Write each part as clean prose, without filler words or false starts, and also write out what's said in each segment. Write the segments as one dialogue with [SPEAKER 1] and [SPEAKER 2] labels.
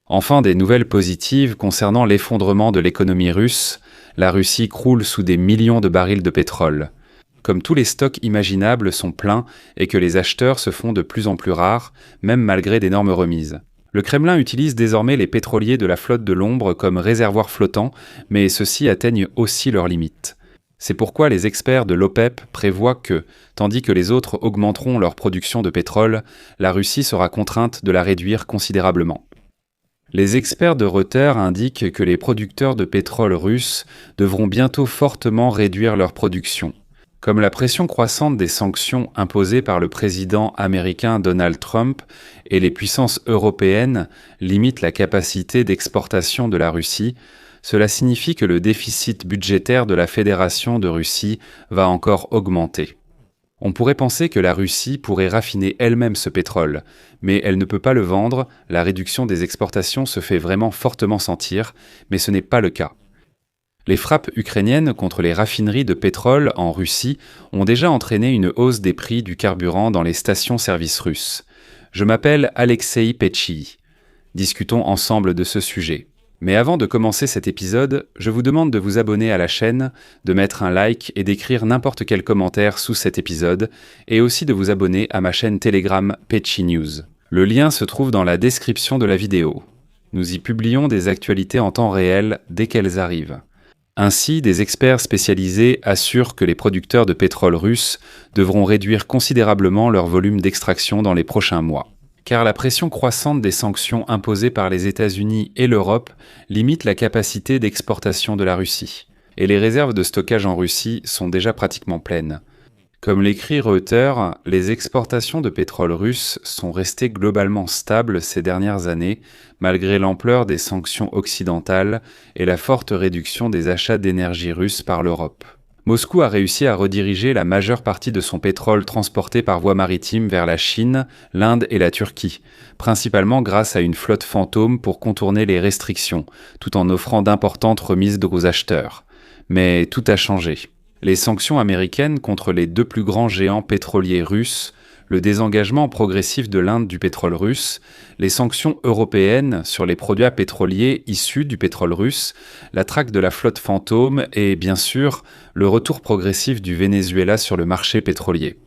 [SPEAKER 1] Enfin, des nouvelles positives concernant l'effondrement de l'économie russe. La Russie croule sous des millions de barils de pétrole. Comme tous les stocks imaginables sont pleins et que les acheteurs se font de plus en plus rares, même malgré d'énormes remises. Le Kremlin utilise désormais les pétroliers de la flotte de l'ombre comme réservoirs flottants, mais ceux-ci atteignent aussi leurs limites. C'est pourquoi les experts de l'OPEP prévoient que, tandis que les autres augmenteront leur production de pétrole, la Russie sera contrainte de la réduire considérablement. Les experts de Reuters indiquent que les producteurs de pétrole russes devront bientôt fortement réduire leur production. Comme la pression croissante des sanctions imposées par le président américain Donald Trump et les puissances européennes limitent la capacité d'exportation de la Russie, cela signifie que le déficit budgétaire de la Fédération de Russie va encore augmenter. On pourrait penser que la Russie pourrait raffiner elle-même ce pétrole, mais elle ne peut pas le vendre, la réduction des exportations se fait vraiment fortement sentir, mais ce n'est pas le cas. Les frappes ukrainiennes contre les raffineries de pétrole en Russie ont déjà entraîné une hausse des prix du carburant dans les stations-service russes. Je m'appelle Alexei Petchii. Discutons ensemble de ce sujet. Mais avant de commencer cet épisode, je vous demande de vous abonner à la chaîne, de mettre un like et d'écrire n'importe quel commentaire sous cet épisode, et aussi de vous abonner à ma chaîne Telegram Petchii News. Le lien se trouve dans la description de la vidéo. Nous y publions des actualités en temps réel dès qu'elles arrivent. Ainsi, des experts spécialisés assurent que les producteurs de pétrole russes devront réduire considérablement leur volume d'extraction dans les prochains mois. Car la pression croissante des sanctions imposées par les États-Unis et l'Europe limite la capacité d'exportation de la Russie. Et les réserves de stockage en Russie sont déjà pratiquement pleines. Comme l'écrit Reuters, les exportations de pétrole russe sont restées globalement stables ces dernières années, malgré l'ampleur des sanctions occidentales et la forte réduction des achats d'énergie russe par l'Europe. Moscou a réussi à rediriger la majeure partie de son pétrole transporté par voie maritime vers la Chine, l'Inde et la Turquie, principalement grâce à une flotte fantôme pour contourner les restrictions, tout en offrant d'importantes remises aux acheteurs. Mais tout a changé. Les sanctions américaines contre les deux plus grands géants pétroliers russes, le désengagement progressif de l'Inde du pétrole russe, les sanctions européennes sur les produits pétroliers issus du pétrole russe, la traque de la flotte fantôme et, bien sûr, le retour progressif du Venezuela sur le marché pétrolier.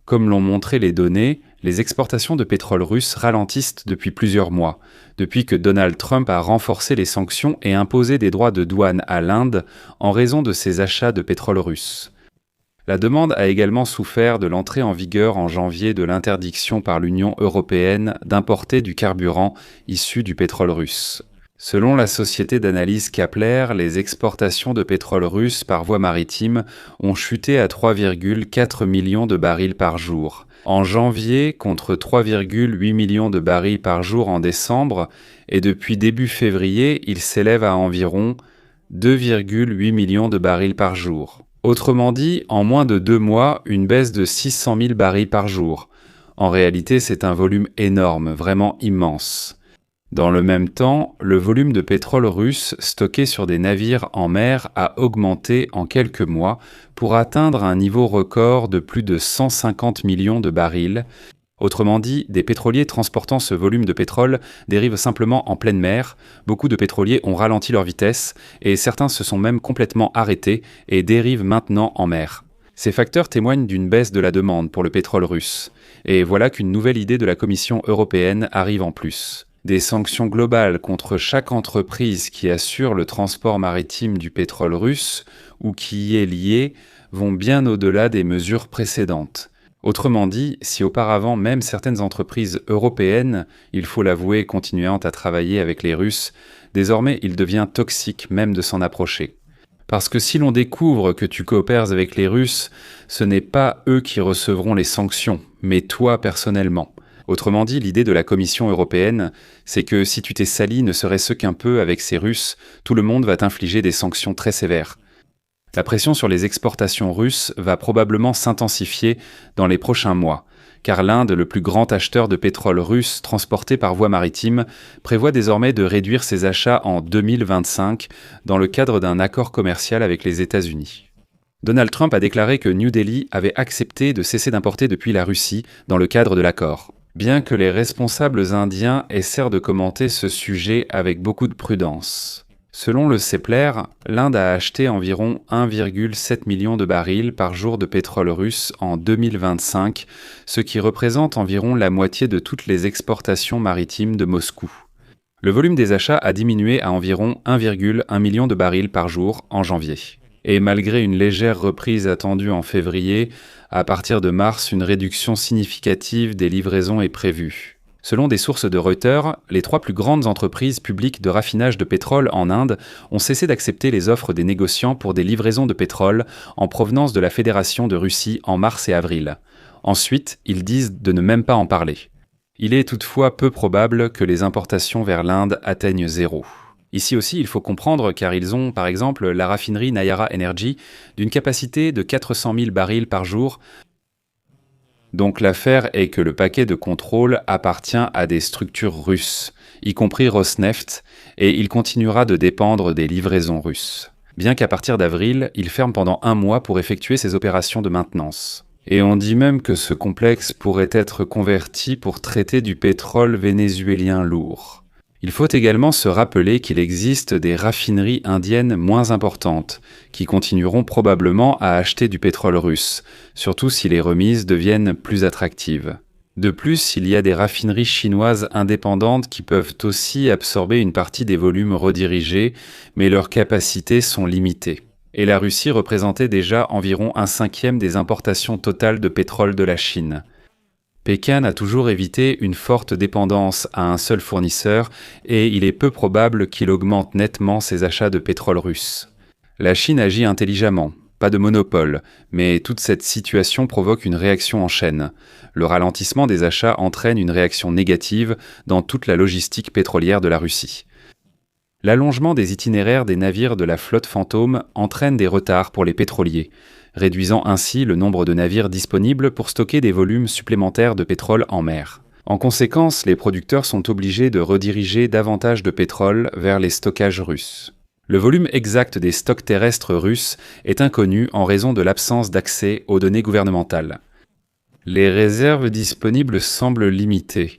[SPEAKER 1] Comme l'ont montré les données, les exportations de pétrole russe ralentissent depuis plusieurs mois, depuis que Donald Trump a renforcé les sanctions et imposé des droits de douane à l'Inde en raison de ses achats de pétrole russe. La demande a également souffert de l'entrée en vigueur en janvier de l'interdiction par l'Union européenne d'importer du carburant issu du pétrole russe. Selon la société d'analyse Kepler, les exportations de pétrole russe par voie maritime ont chuté à 3,4 millions de barils par jour. En janvier, contre 3,8 millions de barils par jour en décembre, et depuis début février, il s'élève à environ 2,8 millions de barils par jour. Autrement dit, en moins de 2 mois, une baisse de 600 000 barils par jour. En réalité, c'est un volume énorme, vraiment immense. Dans le même temps, le volume de pétrole russe stocké sur des navires en mer a augmenté en quelques mois pour atteindre un niveau record de plus de 150 millions de barils. Autrement dit, des pétroliers transportant ce volume de pétrole dérivent simplement en pleine mer, beaucoup de pétroliers ont ralenti leur vitesse et certains se sont même complètement arrêtés et dérivent maintenant en mer. Ces facteurs témoignent d'une baisse de la demande pour le pétrole russe. Et voilà qu'une nouvelle idée de la Commission européenne arrive en plus. Des sanctions globales contre chaque entreprise qui assure le transport maritime du pétrole russe ou qui y est liée vont bien au-delà des mesures précédentes. Autrement dit, si auparavant même certaines entreprises européennes, il faut l'avouer, continuant à travailler avec les Russes, désormais il devient toxique même de s'en approcher. Parce que si l'on découvre que tu coopères avec les Russes, ce n'est pas eux qui recevront les sanctions, mais toi personnellement. Autrement dit, l'idée de la Commission européenne, c'est que si tu t'es sali ne serait-ce qu'un peu avec ces Russes, tout le monde va t'infliger des sanctions très sévères. La pression sur les exportations russes va probablement s'intensifier dans les prochains mois, car l'Inde, le plus grand acheteur de pétrole russe transporté par voie maritime, prévoit désormais de réduire ses achats en 2025 dans le cadre d'un accord commercial avec les États-Unis. Donald Trump a déclaré que New Delhi avait accepté de cesser d'importer depuis la Russie dans le cadre de l'accord. bien que les responsables indiens essaient de commenter ce sujet avec beaucoup de prudence. Selon le CEPLER, l'Inde a acheté environ 1,7 million de barils par jour de pétrole russe en 2025, ce qui représente environ la moitié de toutes les exportations maritimes de Moscou. Le volume des achats a diminué à environ 1,1 million de barils par jour en janvier. Et malgré une légère reprise attendue en février, à partir de mars, une réduction significative des livraisons est prévue. Selon des sources de Reuters, les 3 plus grandes entreprises publiques de raffinage de pétrole en Inde ont cessé d'accepter les offres des négociants pour des livraisons de pétrole en provenance de la Fédération de Russie en mars et avril. Ensuite, ils disent de ne même pas en parler. Il est toutefois peu probable que les importations vers l'Inde atteignent zéro. Ici aussi, il faut comprendre car ils ont, par exemple, la raffinerie Nayara Energy d'une capacité de 400 000 barils par jour. Donc l'affaire est que le paquet de contrôle appartient à des structures russes, y compris Rosneft, et il continuera de dépendre des livraisons russes. Bien qu'à partir d'avril, il ferme pendant 1 mois pour effectuer ses opérations de maintenance. Et on dit même que ce complexe pourrait être converti pour traiter du pétrole vénézuélien lourd. Il faut également se rappeler qu'il existe des raffineries indiennes moins importantes, qui continueront probablement à acheter du pétrole russe, surtout si les remises deviennent plus attractives. De plus, il y a des raffineries chinoises indépendantes qui peuvent aussi absorber une partie des volumes redirigés, mais leurs capacités sont limitées. Et la Russie représentait déjà environ 1/5 des importations totales de pétrole de la Chine. Pékin a toujours évité une forte dépendance à un seul fournisseur et il est peu probable qu'il augmente nettement ses achats de pétrole russe. La Chine agit intelligemment, pas de monopole, mais toute cette situation provoque une réaction en chaîne. Le ralentissement des achats entraîne une réaction négative dans toute la logistique pétrolière de la Russie. L'allongement des itinéraires des navires de la flotte fantôme entraîne des retards pour les pétroliers, réduisant ainsi le nombre de navires disponibles pour stocker des volumes supplémentaires de pétrole en mer. En conséquence, les producteurs sont obligés de rediriger davantage de pétrole vers les stockages russes. Le volume exact des stocks terrestres russes est inconnu en raison de l'absence d'accès aux données gouvernementales. Les réserves disponibles semblent limitées.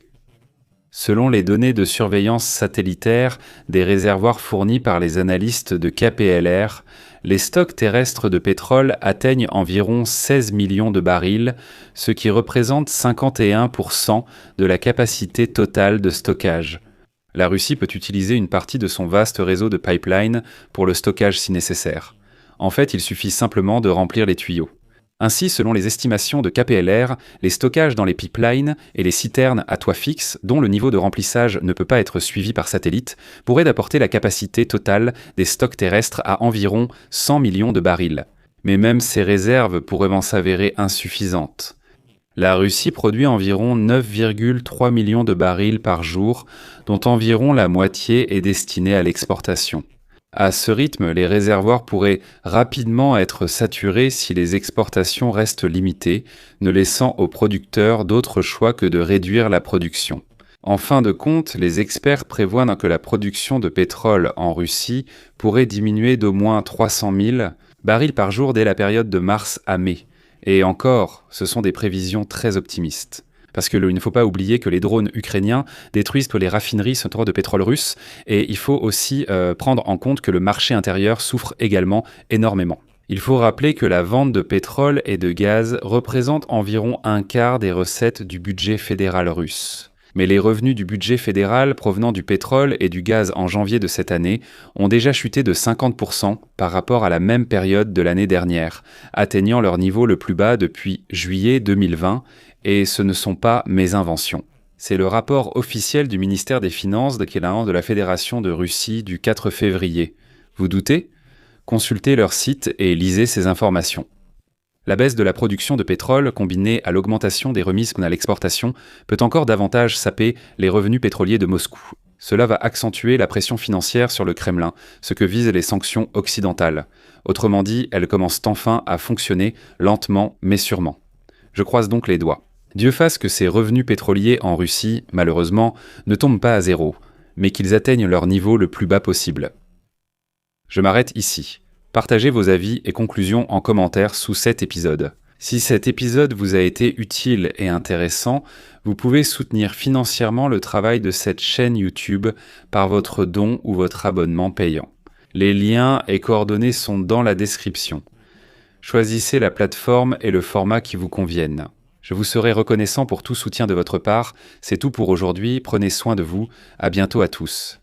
[SPEAKER 1] Selon les données de surveillance satellitaire des réservoirs fournis par les analystes de KPLR, les stocks terrestres de pétrole atteignent environ 16 millions de barils, ce qui représente 51% de la capacité totale de stockage. La Russie peut utiliser une partie de son vaste réseau de pipelines pour le stockage si nécessaire. En fait, il suffit simplement de remplir les tuyaux. Ainsi, selon les estimations de KPLR, les stockages dans les pipelines et les citernes à toit fixe, dont le niveau de remplissage ne peut pas être suivi par satellite, pourraient apporter la capacité totale des stocks terrestres à environ 100 millions de barils. Mais même ces réserves pourraient s'avérer insuffisantes. La Russie produit environ 9,3 millions de barils par jour, dont environ la moitié est destinée à l'exportation. À ce rythme, les réservoirs pourraient rapidement être saturés si les exportations restent limitées, ne laissant aux producteurs d'autre choix que de réduire la production. En fin de compte, les experts prévoient que la production de pétrole en Russie pourrait diminuer d'au moins 300 000 barils par jour dès la période de mars à mai. Et encore, ce sont des prévisions très optimistes. Parce qu'il ne faut pas oublier que les drones ukrainiens détruisent les raffineries de pétrole russe, et il faut aussi prendre en compte que le marché intérieur souffre également énormément. Il faut rappeler que la vente de pétrole et de gaz représente environ 1/4 des recettes du budget fédéral russe. Mais les revenus du budget fédéral provenant du pétrole et du gaz en janvier de cette année ont déjà chuté de 50% par rapport à la même période de l'année dernière, atteignant leur niveau le plus bas depuis juillet 2020, et ce ne sont pas mes inventions. C'est le rapport officiel du ministère des Finances de la Fédération de Russie du 4 février. Vous doutez ? Consultez leur site et lisez ces informations. La baisse de la production de pétrole, combinée à l'augmentation des remises à l'exportation, peut encore davantage saper les revenus pétroliers de Moscou. Cela va accentuer la pression financière sur le Kremlin, ce que visent les sanctions occidentales. Autrement dit, elles commencent enfin à fonctionner lentement mais sûrement. Je croise donc les doigts. Dieu fasse que ces revenus pétroliers en Russie, malheureusement, ne tombent pas à zéro, mais qu'ils atteignent leur niveau le plus bas possible. Je m'arrête ici. Partagez vos avis et conclusions en commentaire sous cet épisode. Si cet épisode vous a été utile et intéressant, vous pouvez soutenir financièrement le travail de cette chaîne YouTube par votre don ou votre abonnement payant. Les liens et coordonnées sont dans la description. Choisissez la plateforme et le format qui vous conviennent. Je vous serai reconnaissant pour tout soutien de votre part. C'est tout pour aujourd'hui, prenez soin de vous, à bientôt à tous.